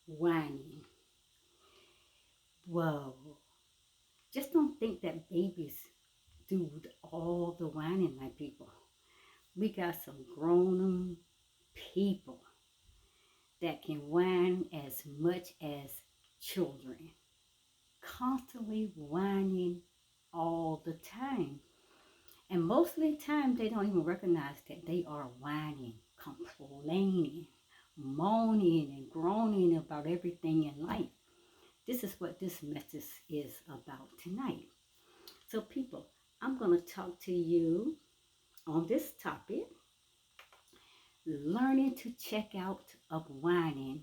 Whining. Whoa. Just don't think that babies do all the whining, my people. We got some grown people that can whine as much as children, constantly whining all the time. And most of the time, they don't even recognize that they are whining, complaining, moaning, and groaning about everything in life. This is what this message is about tonight. So, people, I'm going to talk to you on this topic, learning to check out of whining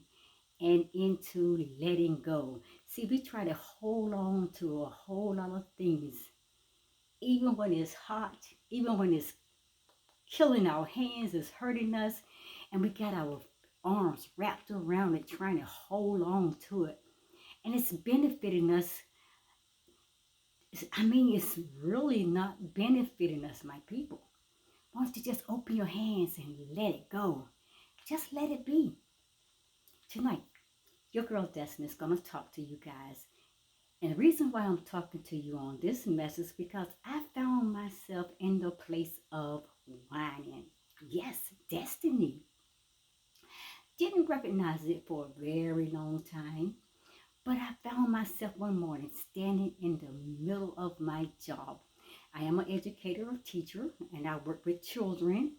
and into letting go. See, we try to hold on to a whole lot of things, even when it's hot, even when it's killing our hands, it's hurting us, and we got our arms wrapped around it, trying to hold on to it. And it's benefiting us. It's really not benefiting us, my people. Why don't you just open your hands and let it go? Just let it be. Tonight, your girl Destiny is going to talk to you guys. And the reason why I'm talking to you on this message is because I found myself in the place of whining. Yes, Destiny. Didn't recognize it for a very long time, but I found myself one morning standing in the middle of my job. I am an educator or teacher, and I work with children.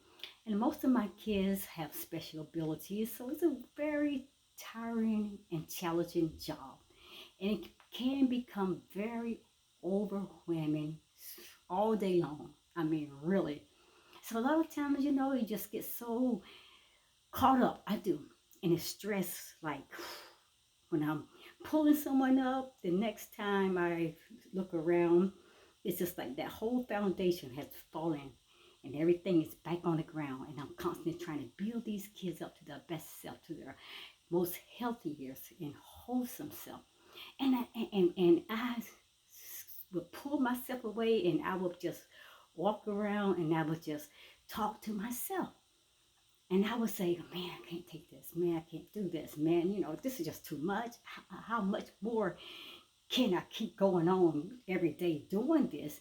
And most of my kids have special abilities, so it's a very tiring and challenging job. And it can become very overwhelming all day long. Really. So a lot of times, you just get so caught up. I do. And it's stress, like when I'm pulling someone up, the next time I look around, it's just like that whole foundation has fallen and everything is back on the ground. And I'm constantly trying to build these kids up to their best self, to their most healthiest and wholesome self. And I would pull myself away and I would just walk around and I would just talk to myself. And I would say, man, I can't take this. Man, I can't do this. Man, this is just too much. How much more can I keep going on every day doing this?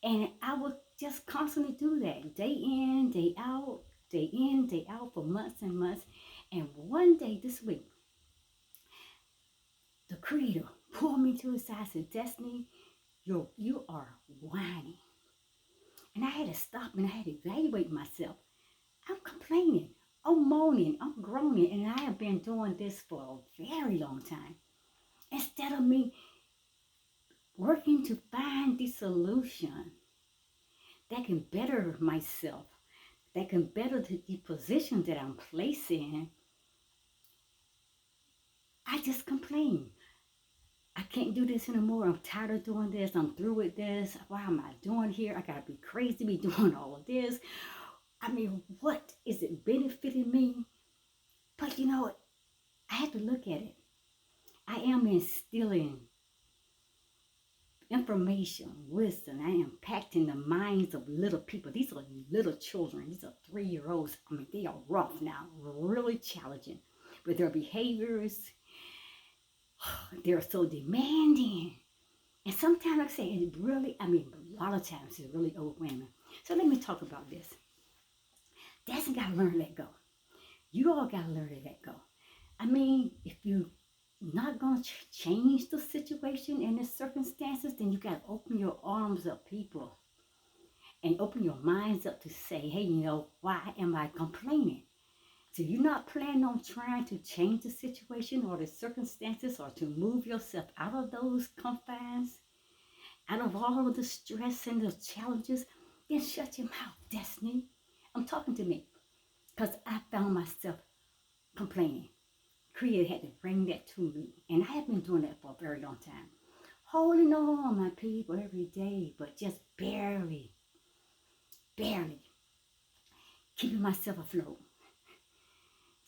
And I would just constantly do that, day in, day out, day in, day out for months and months. And one day this week, the creator pulled me to his side and said, Destiny, you are whining. And I had to stop and I had to evaluate myself. I'm complaining, I'm moaning, I'm groaning, and I have been doing this for a very long time. Instead of me working to find the solution that can better myself, that can better the position that I'm placed in, I just complain. I can't do this anymore. I'm tired of doing this. I'm through with this. Why am I doing here? I gotta be crazy to be doing all of this. What is it benefiting me? But I have to look at it. I am instilling information, wisdom. I am impacting the minds of little people. These are little children. These are 3-year-olds. They are rough now, really challenging with their behaviors. They're so demanding. And sometimes I say it really, a lot of times it's really overwhelming. So let me talk about this. Dad's got to learn to let go. You all got to learn to let go. If you not going to change the situation and the circumstances, then you got to open your arms up, people, and open your minds up to say, hey, why am I complaining? So you're not planning on trying to change the situation or the circumstances or to move yourself out of those confines, out of all of the stress and the challenges, then shut your mouth, Destiny. I'm talking to me because I found myself complaining. Creator had to bring that to me. And I have been doing that for a very long time. Holding on, my people, every day, but just barely keeping myself afloat.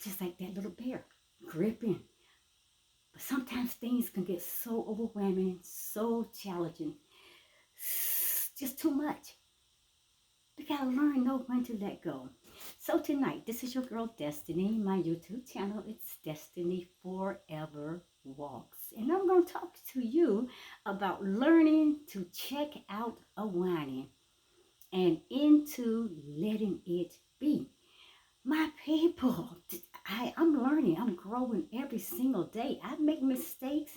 Just like that little bear, gripping. But sometimes things can get so overwhelming, so challenging, just too much. We gotta learn know when to let go. So tonight, this is your girl Destiny. My YouTube channel, it's Destiny Forever Walks. And I'm going to talk to you about learning to check out a whining and into letting it be. My people, I'm learning, I'm growing every single day. I make mistakes.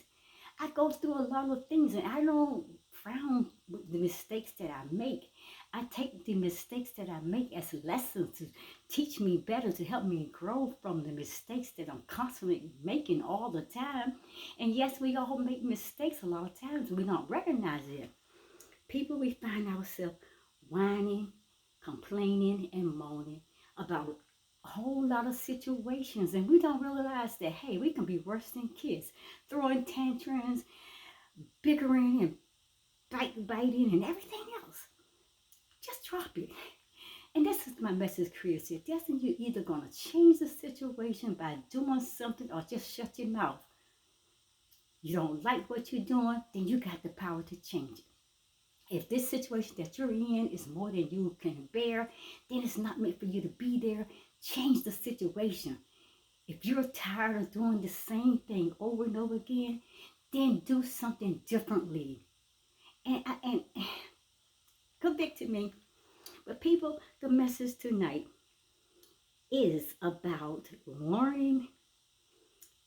I go through a lot of things, and I don't frown with the mistakes that I make. I take the mistakes that I make as lessons to teach me better, to help me grow from the mistakes that I'm constantly making all the time. And yes, we all make mistakes a lot of times. We don't recognize it. People, we find ourselves whining, complaining, and moaning about a whole lot of situations, and we don't realize that, hey, we can be worse than kids, throwing tantrums, bickering, and biting, and everything else. Just drop it. And this is my message, creative. That's when you're either going to change the situation by doing something or just shut your mouth. You don't like what you're doing, then you got the power to change it. If this situation that you're in is more than you can bear, then it's not meant for you to be there. Change the situation. If you're tired of doing the same thing over and over again, then do something differently. And convict me. But people, the message tonight is about learning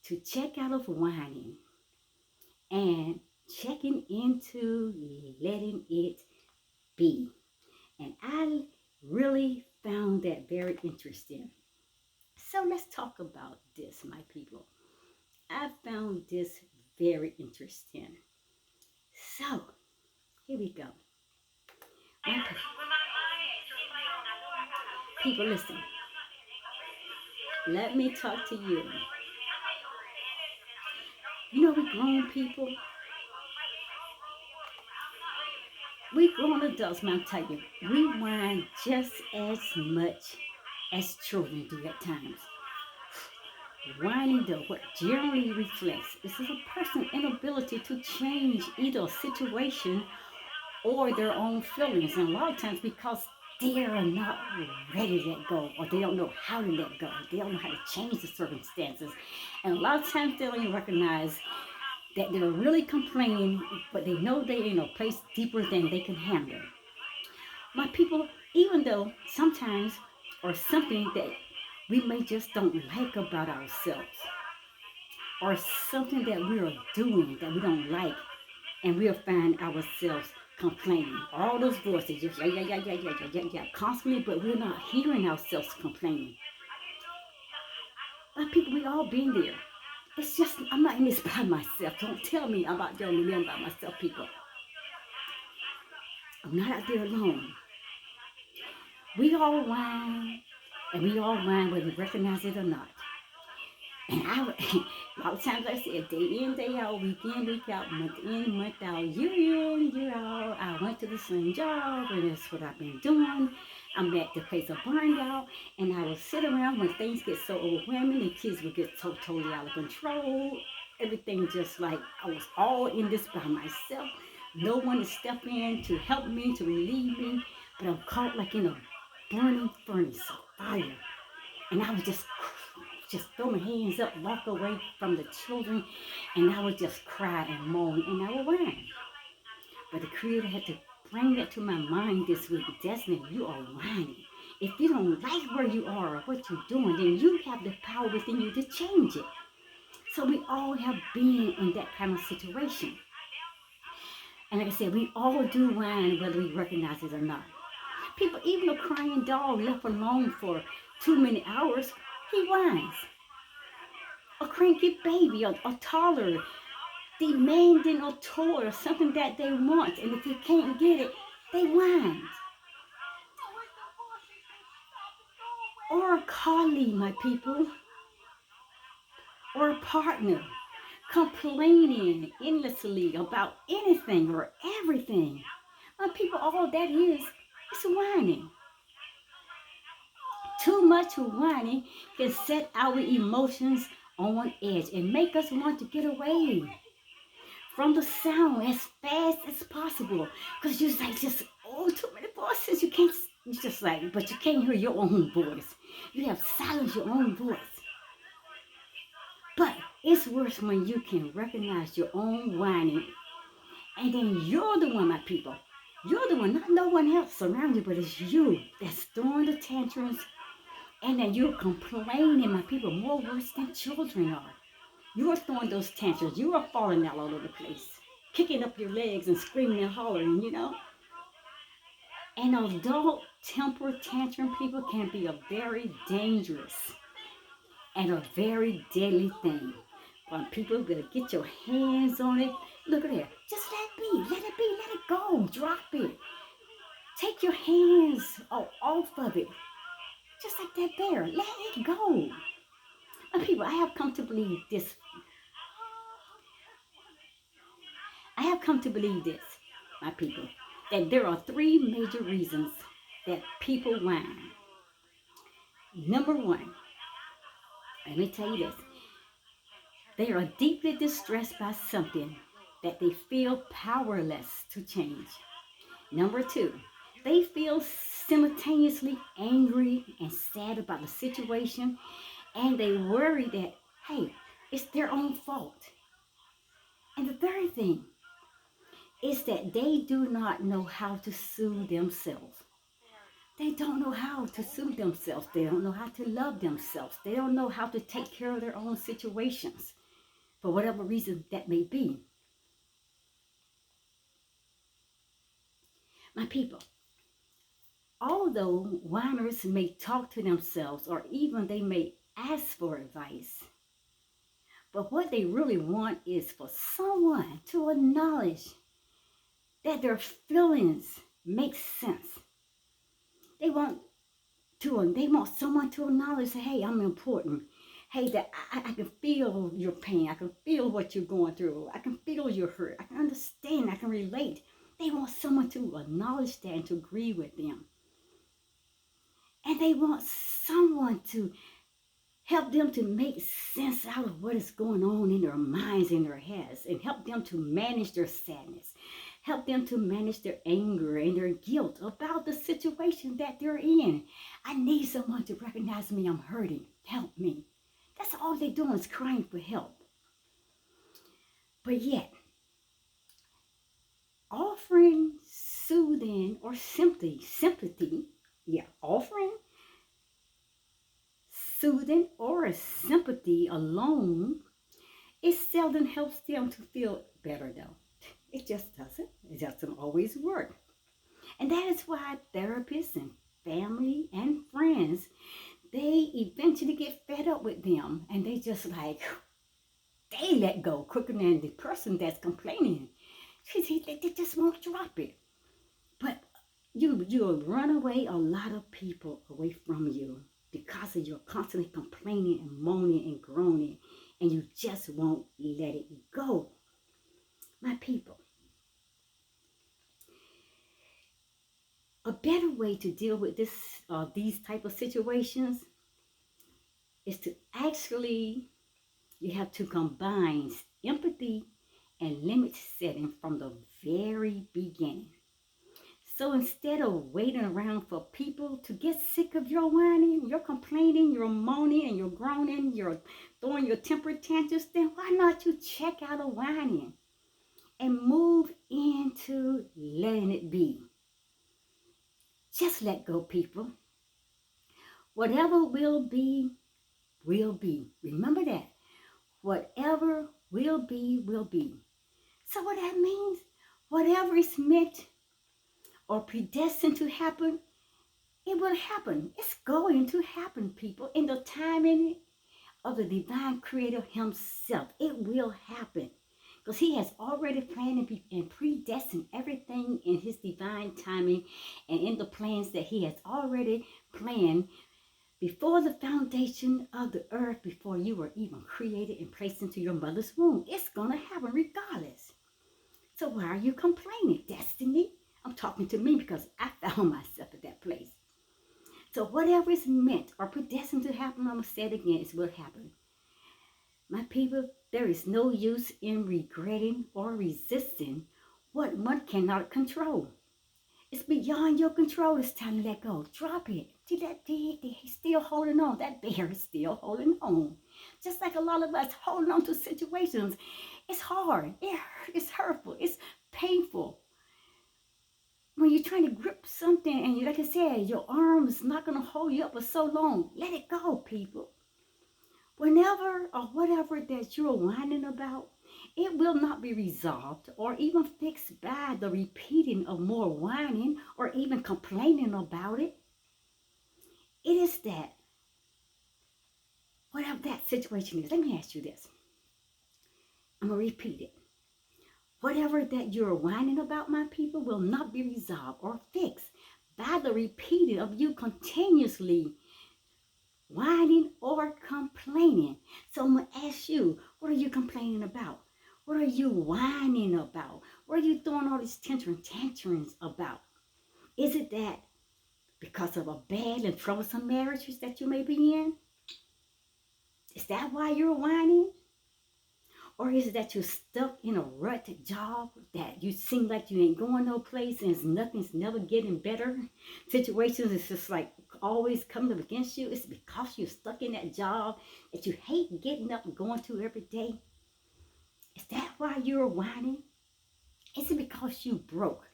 to check out of whining and checking into letting it be. And I really found that very interesting. So let's talk about this, my people. I found this very interesting. So here we go. People, listen. Let me talk to you. You know, we grown people. We grown adults, man, I tell you, we whine just as much as children do at times. Whining, though, what generally reflects is a person's inability to change either a situation or their own feelings. And a lot of times because they are not ready to let go, or they don't know how to let go. They don't know how to change the circumstances. And a lot of times they don't even recognize that they're really complaining, but they know they're in a place deeper than they can handle. My people, even though sometimes, or something that we may just don't like about ourselves, or something that we are doing that we don't like, and we'll find ourselves complaining. All those voices, just yeah, constantly, but we're not hearing ourselves complaining. My people, we all been there. It's just, I'm not in this by myself. Don't tell me I'm out there on the limb by myself, people. I'm not out there alone. We all whine, and we all whine whether we recognize it or not. And a lot of times, like I said, day in, day out, week in, week out, month in, month out, year in, year out, I went to the same job, and that's what I've been doing. I'm at the place of burned out, and I will sit around when things get so overwhelming, the kids will get so totally out of control. Everything just like I was all in this by myself. No one to step in to help me, to relieve me, but I'm caught like in a burning furnace of fire. And I was just throw my hands up, walk away from the children, and I would just cry and moan, and I would whine. But the Creator had to bring that to my mind this week. Destiny, you are whining. If you don't like where you are or what you're doing, then you have the power within you to change it. So we all have been in that kind of situation. And like I said, we all do whine whether we recognize it or not. People, even a crying dog left alone for too many hours, he whines. A cranky baby, a toddler, demanding a toy or something that they want, and if you can't get it, they whine. Or a colleague, my people, or a partner, complaining endlessly about anything or everything. My people, all that is whining. Too much whining can set our emotions on edge and make us want to get away from the sound as fast as possible. Because you're like, just, oh, too many voices. You just like, but you can't hear your own voice. You have silenced your own voice. But it's worse when you can recognize your own whining. And then you're the one, my people. You're the one, not no one else around you, but it's you that's throwing the tantrums. And then you're complaining, my people, more worse than children are. You are throwing those tantrums. You are falling out all over the place, kicking up your legs and screaming and hollering, you know. And adult temper tantrum, people, can be a very dangerous and a very deadly thing. When people better get your hands on it. Look at that. Just let it be, let it go, drop it. Take your hands off of it. Just like that bear, let it go. And people, I have come to believe this. My people, that there are three major reasons that people whine. Number one, let me tell you this. They are deeply distressed by something that they feel powerless to change. Number two, they feel simultaneously angry and sad about the situation, and they worry that, hey, it's their own fault. And the third thing is that they do not know how to soothe themselves. They don't know how to soothe themselves. They don't know how to love themselves. They don't know how to take care of their own situations, for whatever reason that may be. My people, although whiners may talk to themselves or even they may ask for advice, but what they really want is for someone to acknowledge that their feelings make sense. They want someone to acknowledge, hey, I'm important. Hey, that I can feel your pain. I can feel what you're going through. I can feel your hurt. I can understand. I can relate. They want someone to acknowledge that and to agree with them. And they want someone to help them to make sense out of what is going on in their minds, in their heads, and help them to manage their sadness. Help them to manage their anger and their guilt about the situation that they're in. I need someone to recognize me. I'm hurting. Help me. That's all they're doing is crying for help. But yet, offering soothing or sympathy, offering soothing or sympathy alone, it seldom helps them to feel better though. It just doesn't. It doesn't always work. And that is why therapists and family and friends, they eventually get fed up with them and they just like, they let go quicker than the person that's complaining. They just won't drop it. But you'll run away a lot of people away from you because of your constantly complaining and moaning and groaning, and you just won't let it go. My people, a better way to deal with these type of situations is to actually, you have to combine empathy and limit setting from the very beginning. So instead of waiting around for people to get sick of your whining, your complaining, your moaning, and your groaning, your throwing your temper tantrums, then why not you check out a whining and move into letting it be? Just let go, people. Whatever will be, will be. Remember that. Whatever will be, will be. So what that means, whatever is meant or predestined to happen, it will happen. It's going to happen, people. In the timing of the divine creator himself, it will happen. Because he has already planned and predestined everything in his divine timing and in the plans that he has already planned before the foundation of the earth, before you were even created and placed into your mother's womb. It's going to happen regardless. So why are you complaining, Destiny? I'm talking to me because I found myself at that place. So whatever is meant or predestined to happen, I'm going to say it again, it will happen. My people, there is no use in regretting or resisting what one cannot control. It's beyond your control. It's time to let go. Drop it. See that dead? He's still holding on. That bear is still holding on. Just like a lot of us holding on to situations. It's hard. It's hurtful. It's painful. When you're trying to grip something and like I said, your arm is not going to hold you up for so long. Let it go, people. Whenever or whatever that you're whining about, it will not be resolved or even fixed by the repeating of more whining or even complaining about it. It is that, whatever that situation is, let me ask you this. I'm going to repeat it. Whatever that you're whining about, my people, will not be resolved or fixed by the repeating of you continuously whining or complaining. So I'm going to ask you, what are you complaining about? What are you whining about? What are you throwing all these tantrums about? Is it that because of a bad and troublesome marriage that you may be in? Is that why you're whining? Or is it that you're stuck in a rut job that you seem like you ain't going no place and nothing's never getting better? Situations is just like always coming up against you. It's because you're stuck in that job that you hate getting up and going to every day. Is that why you're whining? Is it because you broke?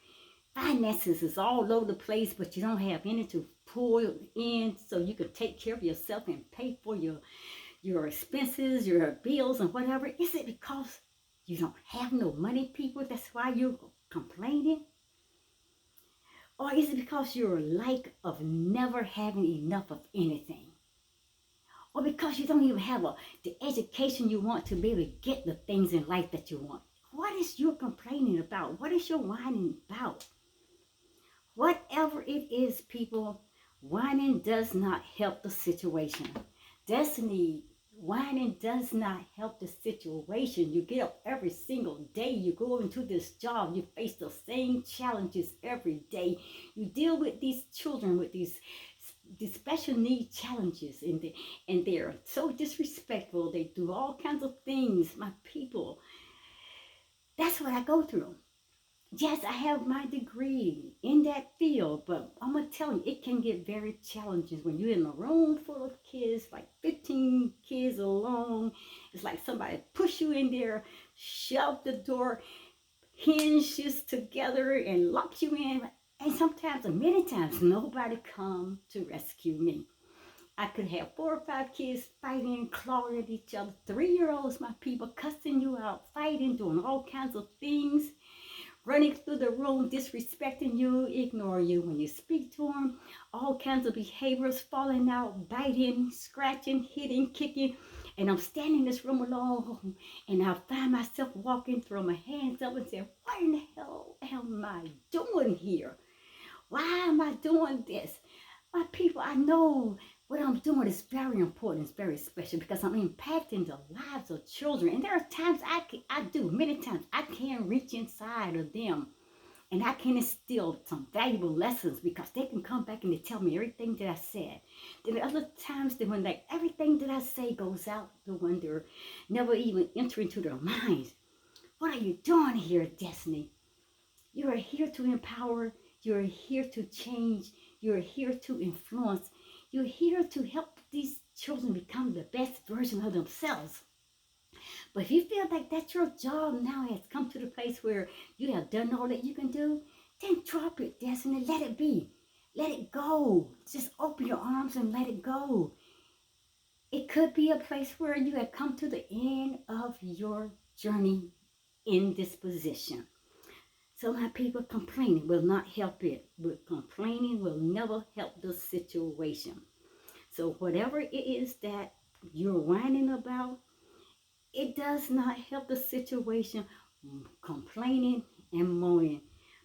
Finances is all over the place, but you don't have any to pull in so you can take care of yourself and pay for your expenses, your bills, and whatever. Is it because you don't have no money, people? That's why you're complaining? Or is it because you're like of never having enough of anything? Or because you don't even have the education you want to be able to get the things in life that you want? What is you complaining about? What is your whining about? Whatever it is, people, whining does not help the situation. Destiny, whining does not help the situation. You get up every single day. You go into this job. You face the same challenges every day. You deal with these children with these special need challenges, and they're so disrespectful. They do all kinds of things, my people. That's what I go through. Yes, I have my degree in that field, but I'm going to tell you, it can get very challenging when you're in a room full of kids, like 15 kids alone. It's like somebody push you in there, shove the door hinges together and locks you in. And sometimes, and many times, nobody come to rescue me. I could have 4 or 5 kids fighting, clawing at each other. 3-year-olds, my people, cussing you out, fighting, doing all kinds of things. Running through the room, disrespecting you, ignoring you when you speak to them. All kinds of behaviors, falling out, biting, scratching, hitting, kicking. And I'm standing in this room alone, and I find myself walking, throw my hands up and say, what in the hell am I doing here? Why am I doing this? My people, I know what I'm doing is very important. It's very special because I'm impacting the lives of children. And there are times many times, I can reach inside of them and I can instill some valuable lessons because they can come back and they tell me everything that I said. Then other times, when like everything that I say goes out the window, never even enter into their minds. What are you doing here, Destiny? You are here to empower. You're here to change. You're here to influence. You're here to help these children become the best version of themselves. But if you feel like that your job now has come to the place where you have done all that you can do, then drop it, Destiny. Let it be. Let it go. Just open your arms and let it go. It could be a place where you have come to the end of your journey in this position. So my people, complaining will not help it. Complaining will never help the situation. So whatever it is that you're whining about, it does not help the situation, complaining and moaning.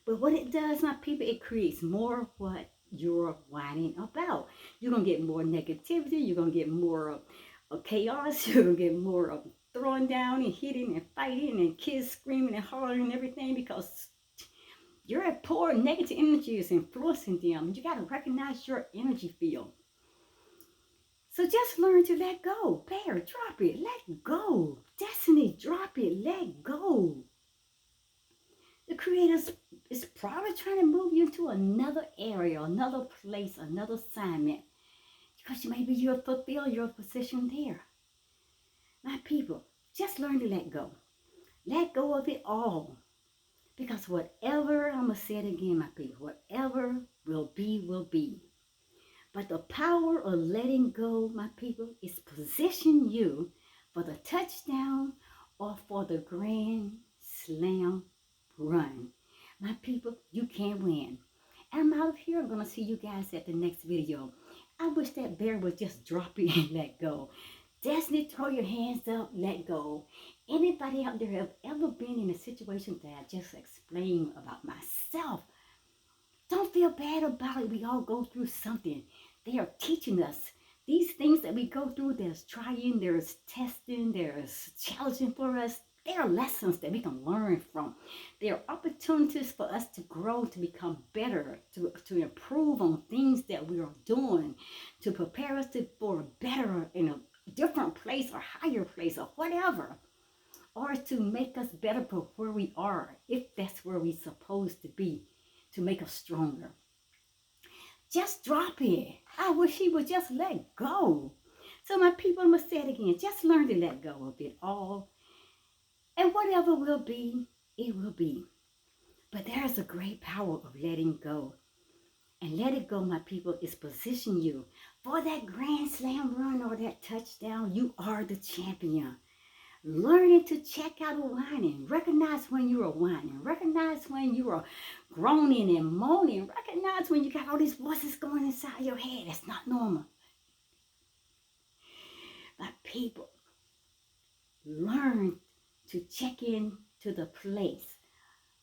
But what it does, my people, it creates more of what you're whining about. You're going to get more negativity. You're going to get more of chaos. You're going to get more of throwing down and hitting and fighting and kids screaming and hollering and everything because your poor negative energy is influencing them. You got to recognize your energy field. So just learn to let go. Bear, drop it. Let go. Destiny, drop it. Let go. The Creator is probably trying to move you into another area, another place, another assignment. Because maybe you'll fulfill your position there. My people, just learn to let go. Let go of it all. Because whatever, I'm going to say it again, my people, whatever will be, will be. But the power of letting go, my people, is position you for the touchdown or for the grand slam run. My people, you can win. I'm out of here. I'm going to see you guys at the next video. I wish that bear would just drop it and let go. Destiny, throw your hands up, let go. Anybody out there have ever been in a situation that I just explained about myself? Don't feel bad about it. We all go through something. They are teaching us. These things that we go through, there's trying, there's testing, there's challenging for us. They are lessons that we can learn from. They are opportunities for us to grow, to become better, to improve on things that we are doing, to prepare us for a better, in a different place or higher place or whatever. Or to make us better for where we are, if that's where we're supposed to be, to make us stronger. Just drop it. I wish he would just let go. So my people, I'm going to say it again. Just learn to let go of it all. And whatever will be, it will be. But there's a great power of letting go. And let it go, my people, is position you for that grand slam run or that touchdown. You are the champion. Learning to check out a whining. Recognize when you are whining. Recognize when you are groaning and moaning. Recognize when you got all these voices going inside your head. That's not normal. But people, learn to check in to the place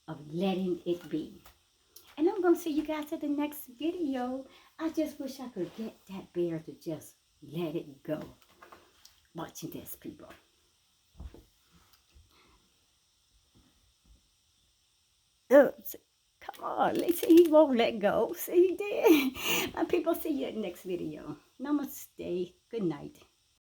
of letting it be. And I'm going to see you guys at the next video. I just wish I could get that bear to just let it go. Watching this, people. Oops. Come on, let's see, he won't let go. See, he did. My people, see you at the next video. Namaste. Good night.